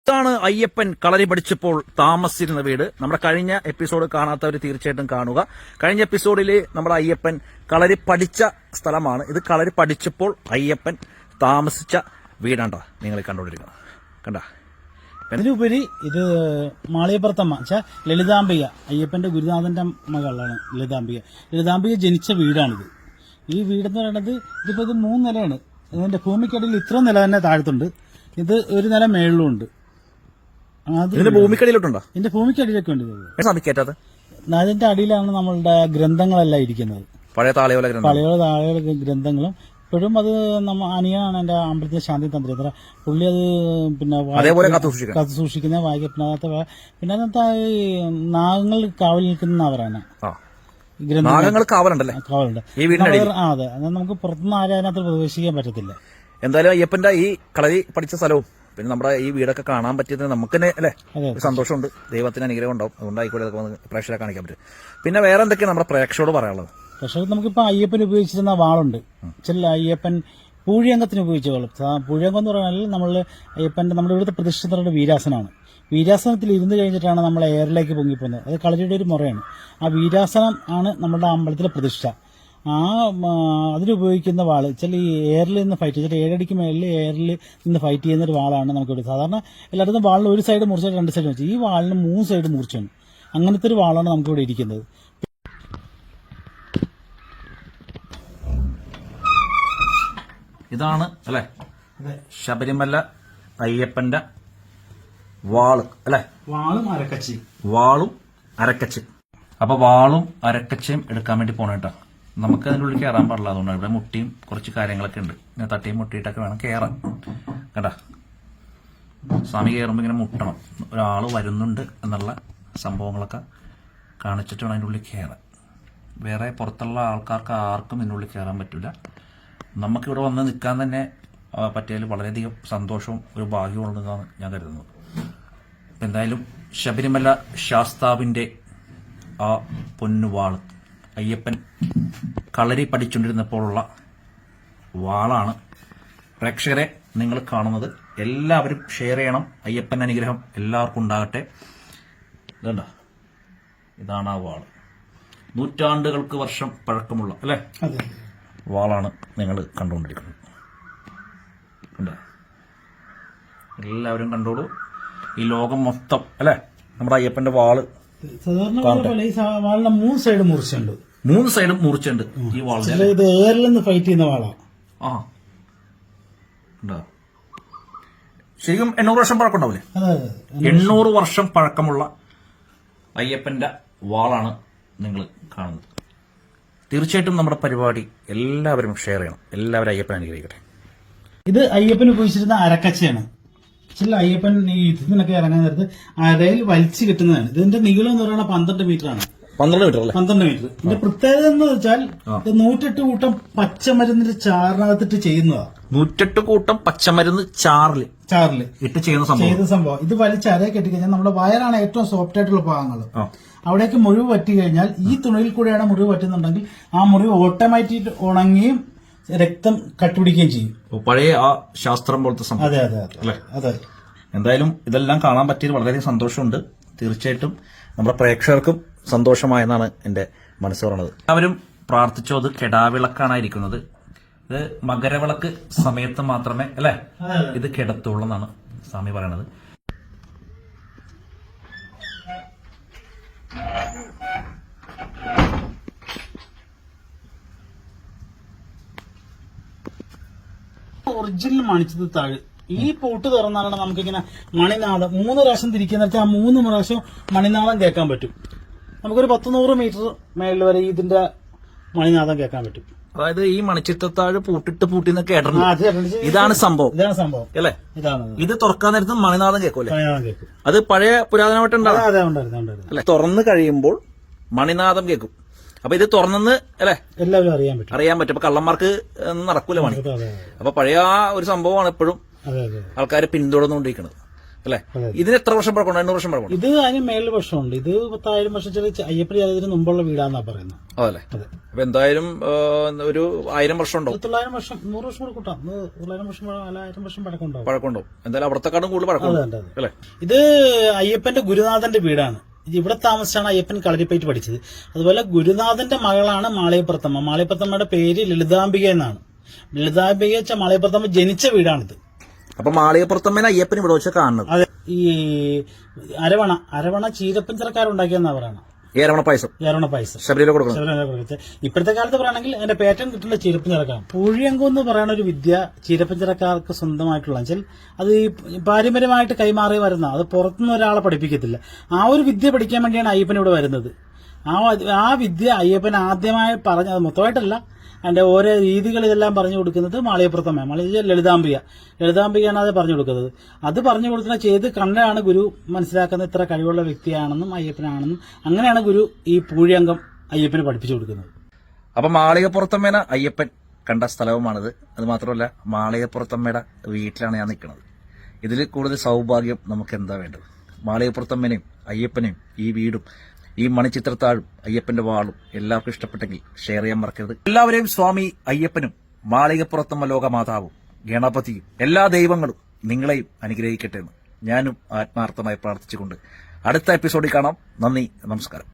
ഇതാണ് അയ്യപ്പൻ കളരി പഠിച്ചപ്പോൾ താമസിച്ചിരുന്ന വീട്. നമ്മുടെ കഴിഞ്ഞ എപ്പിസോഡ് കാണാത്തവർ തീർച്ചയായിട്ടും കാണുക. കഴിഞ്ഞ എപ്പിസോഡിൽ നമ്മുടെ അയ്യപ്പൻ കളരി പഠിച്ച സ്ഥലമാണ് ഇത്. കളരി പഠിച്ചപ്പോൾ അയ്യപ്പൻ താമസിച്ച വീടാണ്ട നിങ്ങൾ കണ്ടുകൊണ്ടിരിക്കുന്നത്. കണ്ട അതിലുപരി ഇത് മാളിയപ്പുറത്തമ്മ വെച്ചാൽ ലളിതാംബിക, അയ്യപ്പന്റെ ഗുരുനാഥന്റെ മകളാണ് ലളിതാംബിക. ലളിതാംബിക ജനിച്ച വീടാണിത്. ഈ വീടെന്ന് പറയുന്നത് ഇതിപ്പോ ഇത് 3 നിലയാണ്. ഇതിന്റെ ഭൂമിക്കടിയിൽ ഇത്ര നില തന്നെ താഴത്തുണ്ട്. ഇത് ഒരു നില മേളിലുണ്ട്. ഇതിന്റെ ഭൂമിക്കടിയിലോട്ടുണ്ടോ? ഇതിന്റെ ഭൂമിക്കടിയിലൊക്കെ ഉണ്ട്. സമയത്ത് അതിന്റെ അടിയിലാണ് നമ്മളുടെ ഗ്രന്ഥങ്ങളെല്ലാം ഇരിക്കുന്നത്. പഴയ താളയോല ഗ്രന്ഥങ്ങളും ഇപ്പോഴും അത് അനിയനാണ് എന്റെ അമ്പലത്തിലെ ശാന്തി തന്ത്രി. പുള്ളി അത് പിന്നെ കാത്തു സൂക്ഷിക്കുന്ന വായിക്കുന്ന. പിന്നെ അതിനകത്ത് നാഗങ്ങൾ കാവൽ നിൽക്കുന്നവരാണ്. കാവലുണ്ട്. അതെ, നമുക്ക് പുറത്തുനിന്ന് ആരും അതിനകത്ത് പ്രവേശിക്കാൻ പറ്റത്തില്ല. എന്തായാലും അയ്യപ്പന്റെ ഈ കളരി പഠിച്ച സ്ഥലവും പിന്നെ നമ്മുടെ ഈ വീടൊക്കെ കാണാൻ പറ്റിയത് നമുക്ക് തന്നെ അല്ലേ സന്തോഷമുണ്ട്. ദൈവത്തിന് അനുഗ്രഹം ഉണ്ടാവും. അതുകൊണ്ടായിക്കോട്ടെ അതൊക്കെ വന്ന് പ്രേക്ഷകരെ കാണിക്കാൻ പറ്റും. പിന്നെ വേറെ എന്തൊക്കെയാണ് നമ്മുടെ പ്രേക്ഷകരോട് പറയാനുള്ളത്? പ്രേക്ഷകർ നമുക്കിപ്പോ അയ്യപ്പൻ ഉപയോഗിച്ചിരുന്ന വാളുണ്ട്. ചില അയ്യപ്പൻ പൂഴിയംഗത്തിന് ഉപയോഗിച്ച വാളും. പൂഴിയംഗം എന്ന് പറഞ്ഞാൽ അയ്യപ്പന്റെ നമ്മുടെ ഇവിടുത്തെ പ്രതിഷ്ഠിതരുടെ വീരാസനമാണ്. വീരാസനത്തിൽ ഇരുന്ന് കഴിഞ്ഞിട്ടാണ് നമ്മൾ എയറിലേക്ക് പൊങ്ങിപ്പോകുന്നത്. അത് കളരിയുടെ ഒരു മുറയാണ്. ആ വീരാസനം ആണ് നമ്മുടെ അമ്പലത്തിലെ പ്രതിഷ്ഠ. അതിനുപയോഗിക്കുന്ന വാള് ചില ഈ എയറിൽ നിന്ന് ഫൈറ്റ് ചെയ്തിട്ട് 7 അടിക്ക് മേളിൽ എയറിൽ നിന്ന് ഫൈറ്റ് ചെയ്യുന്ന ഒരു വാളാണ് നമുക്കിവിടെ. സാധാരണ എല്ലായിടത്തും വാളിന് ഒരു സൈഡ് മുറിച്ചിട്ട് 2 സൈഡ് വെച്ചു. ഈ വാളിന് 3 സൈഡ് മുറിച്ചാണ്. അങ്ങനത്തെ ഒരു വാളാണ് നമുക്കിവിടെ ഇരിക്കുന്നത്. ഇതാണ് അല്ലെ ശബരിമല അയ്യപ്പന്റെ വാള് അല്ലെ. വാളും അരക്കച്ചയും. അപ്പൊ വാളും അരക്കച്ചയും എടുക്കാൻ വേണ്ടി പോണേട്ടാ. നമുക്ക് അതിൻ്റെ ഉള്ളിൽ കയറാൻ പാടില്ല. അതുകൊണ്ടാണ് ഇവിടെ മുട്ടിയും കുറച്ച് കാര്യങ്ങളൊക്കെ ഉണ്ട്. ഇങ്ങനെ തട്ടിയും മുട്ടിയിട്ടൊക്കെ വേണം കയറാൻ. കേട്ടാ, സ്വാമി കയറുമ്പോൾ ഇങ്ങനെ മുട്ടണം. ഒരാൾ വരുന്നുണ്ട് എന്നുള്ള സംഭവങ്ങളൊക്കെ കാണിച്ചിട്ട് വേണം അതിൻ്റെ ഉള്ളിൽ കയറാൻ. വേറെ പുറത്തുള്ള ആൾക്കാർക്ക് ആർക്കും ഇതിൻ്റെ ഉള്ളിൽ കയറാൻ പറ്റില്ല. നമുക്കിവിടെ വന്ന് നിൽക്കാൻ തന്നെ പറ്റിയാൽ വളരെയധികം സന്തോഷവും ഒരു ഭാഗ്യവും ഉണ്ടെന്നാണ് ഞാൻ കരുതുന്നത്. എന്തായാലും ശബരിമല ശാസ്താവിൻ്റെ ആ പൊന്നുവാള് അയ്യപ്പൻ കളരി പഠിച്ചുകൊണ്ടിരുന്നപ്പോഴുള്ള വാളാണ് പ്രേക്ഷകരെ നിങ്ങൾ കാണുന്നത്. എല്ലാവരും ഷെയർ ചെയ്യണം. അയ്യപ്പൻ അനുഗ്രഹം എല്ലാവർക്കും ഉണ്ടാകട്ടെ. ഇതണ്ട, ഇതാണ് ആ വാള്. നൂറ്റാണ്ടുകൾക്ക് വർഷം പഴക്കമുള്ള അല്ലേ വാളാണ് നിങ്ങൾ കണ്ടുകൊണ്ടിരിക്കുന്നത്. എല്ലാവരും കണ്ടോളൂ. ഈ ലോകം മൊത്തം അല്ലെ നമ്മുടെ അയ്യപ്പന്റെ വാള് വാളിന് 3 സൈഡ് മുറിച്ചുണ്ട്. 3 സൈഡും മുറിച്ചുണ്ട് ഈ വാളിന്. ഇത് എയറിൽ നിന്ന് ഫൈറ്റ് ചെയ്യുന്ന വാളാണ്. ശരിക്കും 800 വർഷം പഴക്കമുണ്ടാവില്ലേ? 800 വർഷം പഴക്കമുള്ള അയ്യപ്പന്റെ വാളാണ് നിങ്ങൾ കാണുന്നത്. തീർച്ചയായിട്ടും നമ്മുടെ പരിപാടി എല്ലാവരും ഷെയർ ചെയ്യണം. എല്ലാവരും അയ്യപ്പൻ അനുഗ്രഹിക്കട്ടെ. ഇത് അയ്യപ്പൻ ഉപയോഗിച്ചിരുന്ന അരക്കച്ചയാണ്. ചില അയ്യപ്പൻ ഈ യുദ്ധത്തിനൊക്കെ ഇറങ്ങാൻ നേരത്ത് അരയിൽ വലിച്ചു കിട്ടുന്നതാണ്. ഇതിന്റെ നീളം എന്ന് പറയുന്നത് 12 മീറ്റർ ആണ്. 12 മീറ്റർ. ഇതിന്റെ പ്രത്യേകത എന്ന് വെച്ചാൽ 108 കൂട്ടം പച്ചമരുന്നിന്റെ ചാറിനകത്തിട്ട് ചെയ്യുന്നതാണ്. 108 കൂട്ടം പച്ചമരുന്ന് ചാറിൽ ഇട്ട് ചെയ്യുന്ന സംഭവം. ഇത് വലിച്ച് അരയെ കെട്ടിക്കഴിഞ്ഞാൽ നമ്മുടെ വയറാണ് ഏറ്റവും സോഫ്റ്റ് ആയിട്ടുള്ള ഭാഗങ്ങൾ. അവിടേക്ക് മുറിവ് പറ്റി കഴിഞ്ഞാൽ ഈ തുണിയിൽ കൂടെയാണ് മുറിവ് പറ്റുന്നുണ്ടെങ്കിൽ ആ മുറിവ് ഓട്ടോമാറ്റിക് ഉണങ്ങിയും രക്തം കട്ടുപിടിക്കുകയും ചെയ്യും. പഴയ ആ ശാസ്ത്രം പോലത്തെ സംഭവം. അതെ. എന്തായാലും ഇതെല്ലാം കാണാൻ പറ്റിയത് വളരെയധികം സന്തോഷമുണ്ട്. തീർച്ചയായിട്ടും നമ്മുടെ പ്രേക്ഷകർക്കും സന്തോഷമായെന്നാണ് എന്റെ മനസ്സ് പറയുന്നത്. എല്ലാവരും പ്രാർത്ഥിച്ചോ. അത് കെടാവിളക്കാണ് ഇരിക്കുന്നത്. ഇത് മകരവിളക്ക് സമയത്ത് മാത്രമേ അല്ലെ ഇത് കിടത്തുള്ളൂ എന്നാണ് സ്വാമി പറയണത്. ഒറിജിനൽ മണിച്ചത് താഴ്. ഈ പൂട്ട് തുറന്നാലാണ് നമുക്കിങ്ങനെ മണിനാദം 3 പ്രാവശ്യം തിരിക്കുന്നിടത്ത് ആ 3 പ്രാവശ്യം മണിനാദം കേൾക്കാൻ പറ്റും. നമുക്കൊരു 100 മീറ്റർ മേളിൽ വരെ ഇതിന്റെ മണിനാദം കേൾക്കാൻ പറ്റും. അതായത് ഈ മണിച്ചിത്രത്താഴ് പൂട്ടിന്നൊക്കെ ഇടണം. ഇതാണ് സംഭവം അല്ലേ? ഇത് തുറക്കാൻ നേരത്ത് മണിനാദം കേൾക്കൂല്ലേ? അത് പഴയ പുരാതനമായിട്ടുണ്ടാകും അല്ലെ? തുറന്നു കഴിയുമ്പോൾ മണിനാദം കേൾക്കും. അപ്പൊ ഇത് തുറന്നെന്ന് അല്ലെ എല്ലാവരും അറിയാൻ പറ്റും. അപ്പൊ കള്ളന്മാർക്ക് നടക്കൂല പണി. അപ്പൊ പഴയ ആ ഒരു സംഭവമാണ് ഇപ്പോഴും ആൾക്കാർ പിന്തുടർന്നുകൊണ്ടിരിക്കുന്നത്. അല്ലെ? ഇതിന് എത്ര വർഷം പഴക്കമുണ്ട്? 800 വർഷം പഴക്കമുണ്ട്. ഇത് അതിന് മേളിൽ വർഷമുണ്ട്. ഇത് 10,000 വർഷം അയ്യപ്പൻ ചരിത്രത്തിന് മുമ്പുള്ള വീടാന്നാ പറയുന്നത്. അതല്ലേ? അപ്പൊ എന്തായാലും ഒരു 1000 വർഷം ഉണ്ടാവും. 900 വർഷം, 100 വർഷം കൂടെ കൂട്ടാം. 900 വർഷം, 1000 വർഷം പഴക്കമുണ്ടാവും. പഴക്കമുണ്ടാവും. എന്തായാലും അവിടത്തെക്കാളും കൂടുതൽ പഴക്കമുണ്ട് അല്ലേ? ഇത് അയ്യപ്പന്റെ ഗുരുനാഥന്റെ വീടാണ്. ഇവിടെ താമസിച്ചാണ് അയ്യപ്പൻ കളരിപ്പയറ്റ് പഠിച്ചത്. അതുപോലെ ഗുരുനാഥന്റെ മകളാണ് മാളികപ്പുറത്തമ്മ. മാളികപ്പുറത്തമ്മയുടെ പേര് ലളിതാംബിക എന്നാണ്. ലളിതാംബിക മാളികപ്പുറത്തമ്മ ജനിച്ച വീടാണിത്. അപ്പൊ മാളികപ്പുറത്തമ്മേനെ അയ്യപ്പൻ ഇവിടെ വെച്ചാൽ കാണുന്നത്. അതെ. ഈ അരവണ ചീരപ്പൻ ചെറുക്കാരുണ്ടാക്കിയെന്നാ പറയണം. ഏരവണ പായസം ശബരിമല കൊടുക്കണം. ഇപ്പോഴത്തെ കാലത്ത് പറയുകയാണെങ്കിൽ അതിന്റെ പേറ്റേൺ കിട്ടുന്ന ചീരപ്പൻ ചിറക്കാണ്. പൂഴിയങ്കം എന്ന് പറയുന്ന ഒരു വിദ്യ ചീരപ്പൻ ചിറക്കാർക്ക് സ്വന്തമായിട്ടുള്ള വെച്ചാൽ അത് ഈ പാരമ്പര്യമായിട്ട് കൈമാറി വരുന്ന, അത് പുറത്തുനിന്ന് ഒരാളെ പഠിപ്പിക്കത്തില്ല. ആ ഒരു വിദ്യ പഠിക്കാൻ വേണ്ടിയാണ് അയ്യപ്പൻ ഇവിടെ വരുന്നത്. ആ വിദ്യ അയ്യപ്പൻ ആദ്യമായി പറഞ്ഞത് മൊത്തമായിട്ടല്ല, അതിന്റെ ഓരോ രീതികൾ ഇതെല്ലാം പറഞ്ഞു കൊടുക്കുന്നത് മാളികപ്പുറത്തമ്മ, ലളിതാംബികയാണ് അത് പറഞ്ഞു കൊടുക്കുന്നത്. അത് പറഞ്ഞു കൊടുക്കുന്ന ചെയ്ത് കണ്ടാണ് ഗുരു മനസ്സിലാക്കുന്നത് ഇത്ര കഴിവുള്ള വ്യക്തിയാണെന്നും അയ്യപ്പനാണെന്നും. അങ്ങനെയാണ് ഗുരു ഈ പൂഴിയങ്കം അയ്യപ്പന് പഠിപ്പിച്ചു കൊടുക്കുന്നത്. അപ്പൊ മാളികപ്പുറത്തമ്മേന അയ്യപ്പൻ കണ്ട സ്ഥലവുമാണിത്. അത് മാത്രമല്ല, മാളികപ്പുറത്തമ്മയുടെ വീട്ടിലാണ് ഞാൻ നിൽക്കുന്നത്. ഇതിൽ കൂടുതൽ സൗഭാഗ്യം നമുക്ക് എന്താ വേണ്ടത്? മാളികപ്പുറത്തമ്മനെയും അയ്യപ്പനെയും ഈ വീടും ഈ മണിച്ചിത്രത്താഴും അയ്യപ്പന്റെ വാളും എല്ലാവർക്കും ഇഷ്ടപ്പെട്ടെങ്കിൽ ഷെയർ ചെയ്യാൻ മറക്കരുത്. എല്ലാവരെയും സ്വാമി അയ്യപ്പനും മാളികപ്പുറത്തമ്മ ലോകമാതാവും ഗണപതിയും എല്ലാ ദൈവങ്ങളും നിങ്ങളെയും അനുഗ്രഹിക്കട്ടെ എന്ന് ഞാനും ആത്മാർത്ഥമായി പ്രാർത്ഥിച്ചുകൊണ്ട് അടുത്ത എപ്പിസോഡിൽ കാണാം. നന്ദി, നമസ്കാരം.